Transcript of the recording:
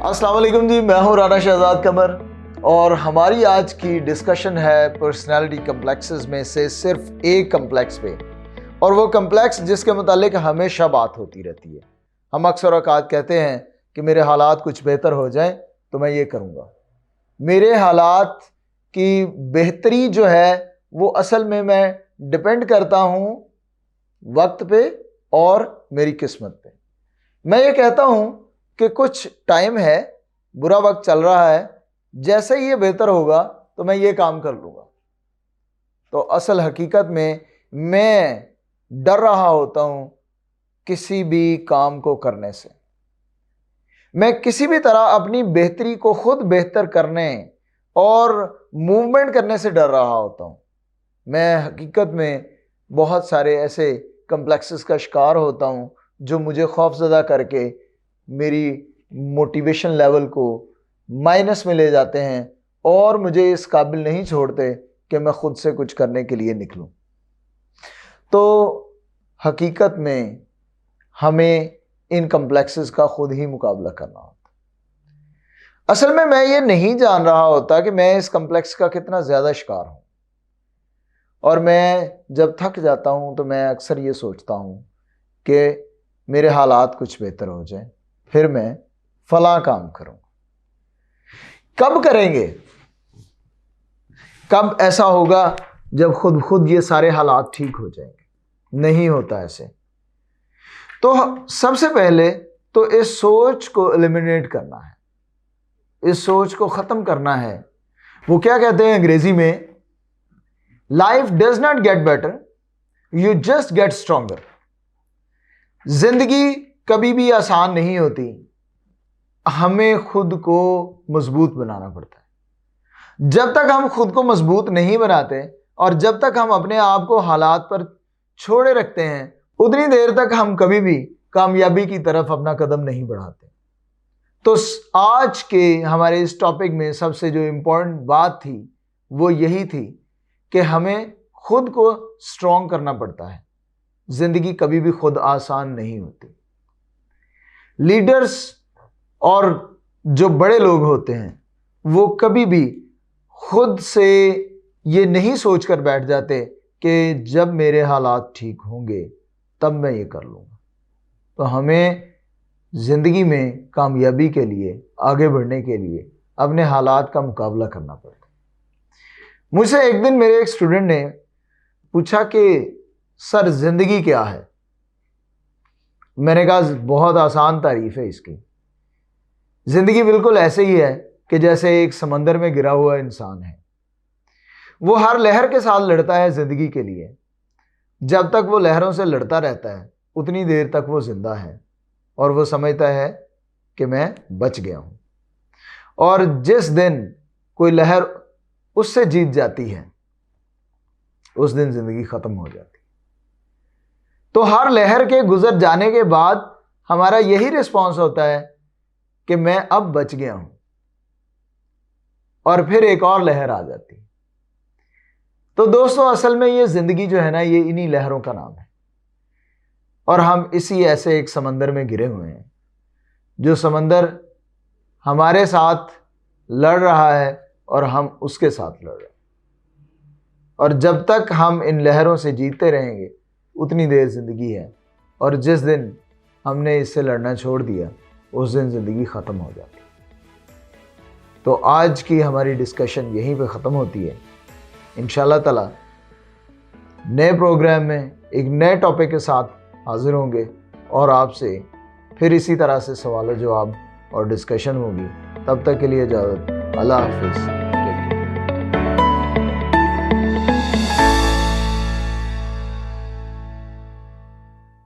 अस्सलाम वालेकुम जी, मैं हूँ राना शहजाद कमर और हमारी आज की डिस्कशन है पर्सनालिटी कम्प्लेक्सेस में से सिर्फ एक कम्प्लेक्स पे, और वो कम्प्लेक्स जिसके मुतालिक हमेशा बात होती रहती है। हम अक्सर औकात कहते हैं कि मेरे हालात कुछ बेहतर हो जाएं तो मैं ये करूँगा। मेरे हालात की बेहतरी जो है वो असल में मैं डिपेंड करता हूँ वक्त पे और मेरी किस्मत पे। मैं ये कहता हूँ कि कुछ टाइम है, बुरा वक्त चल रहा है, जैसे ही ये बेहतर होगा तो मैं ये काम कर लूँगा। तो असल हकीकत में मैं डर रहा होता हूँ किसी भी काम को करने से। मैं किसी भी तरह अपनी बेहतरी को खुद बेहतर करने और मूवमेंट करने से डर रहा होता हूँ। मैं हकीकत में बहुत सारे ऐसे कम्प्लेक्सेस का शिकार होता हूँ जो मुझे खौफज़दा करके मेरी मोटिवेशन लेवल को माइनस में ले जाते हैं और मुझे इस काबिल नहीं छोड़ते कि मैं खुद से कुछ करने के लिए निकलूं। तो हकीकत में हमें इन कम्प्लेक्सेस का खुद ही मुकाबला करना होता। असल में मैं ये नहीं जान रहा होता कि मैं इस कम्प्लेक्स का कितना ज़्यादा शिकार हूँ, और मैं जब थक जाता हूँ तो मैं अक्सर ये सोचता हूँ कि मेरे हालात कुछ बेहतर हो जाएं, फिर मैं फलां काम करूँ। कब करेंगे? कब ऐसा होगा जब खुद ये सारे हालात ठीक हो जाएंगे? नहीं होता ऐसे। तो सबसे पहले तो इस सोच को एलिमिनेट करना है, इस सोच को ख़त्म करना है। वो क्या कहते हैं अंग्रेजी में, life does not get better, you just get stronger. जिंदगी कभी भी आसान नहीं होती, हमें खुद को मजबूत बनाना पड़ता है। जब तक हम खुद को मजबूत नहीं बनाते और जब तक हम अपने आप को हालात पर छोड़े रखते हैं, उतनी देर तक हम कभी भी कामयाबी की तरफ अपना कदम नहीं बढ़ाते। तो आज के हमारे इस टॉपिक में सबसे जो इम्पोर्टेंट बात थी वो यही थी कि हमें खुद को स्ट्रॉन्ग करना पड़ता है। जिंदगी कभी भी खुद आसान नहीं होती। लीडर्स और जो बड़े लोग होते हैं वो कभी भी खुद से ये नहीं सोच कर बैठ जाते कि जब मेरे हालात ठीक होंगे तब मैं ये कर लूँगा। तो हमें ज़िंदगी में कामयाबी के लिए, आगे बढ़ने के लिए अपने हालात का मुकाबला करना पड़ता है। मुझसे एक दिन मेरे एक स्टूडेंट ने पूछा कि सर ज़िंदगी क्या है? मैंने कहा बहुत आसान तारीफ है इसकी। ज़िंदगी बिल्कुल ऐसे ही है कि जैसे एक समंदर में गिरा हुआ इंसान है। वो हर लहर के साथ लड़ता है ज़िंदगी के लिए। जब तक वो लहरों से लड़ता रहता है उतनी देर तक वो ज़िंदा है और वो समझता है कि मैं बच गया हूँ। और जिस दिन कोई लहर उससे जीत जाती है उस दिन ज़िंदगी ख़त्म हो जाती है। तो हर लहर के गुजर जाने के बाद हमारा यही रिस्पॉन्स होता है कि मैं अब बच गया हूं, और फिर एक और लहर आ जाती। तो दोस्तों असल में ये जिंदगी जो है ना, ये इन्हीं लहरों का नाम है, और हम इसी ऐसे एक समंदर में गिरे हुए हैं। जो समंदर हमारे साथ लड़ रहा है और हम उसके साथ लड़ रहे हैं, और जब तक हम इन लहरों से जीतते रहेंगे उतनी देर ज़िंदगी है, और जिस दिन हमने इससे लड़ना छोड़ दिया उस दिन ज़िंदगी ख़त्म हो जाती है। तो आज की हमारी डिस्कशन यहीं पे ख़त्म होती है। इंशाअल्लाह ताला नए प्रोग्राम में एक नए टॉपिक के साथ हाज़िर होंगे और आपसे फिर इसी तरह से सवाल जवाब और डिस्कशन होगी। तब तक के लिए इजाज़त। अल्लाह हाफ़िज़।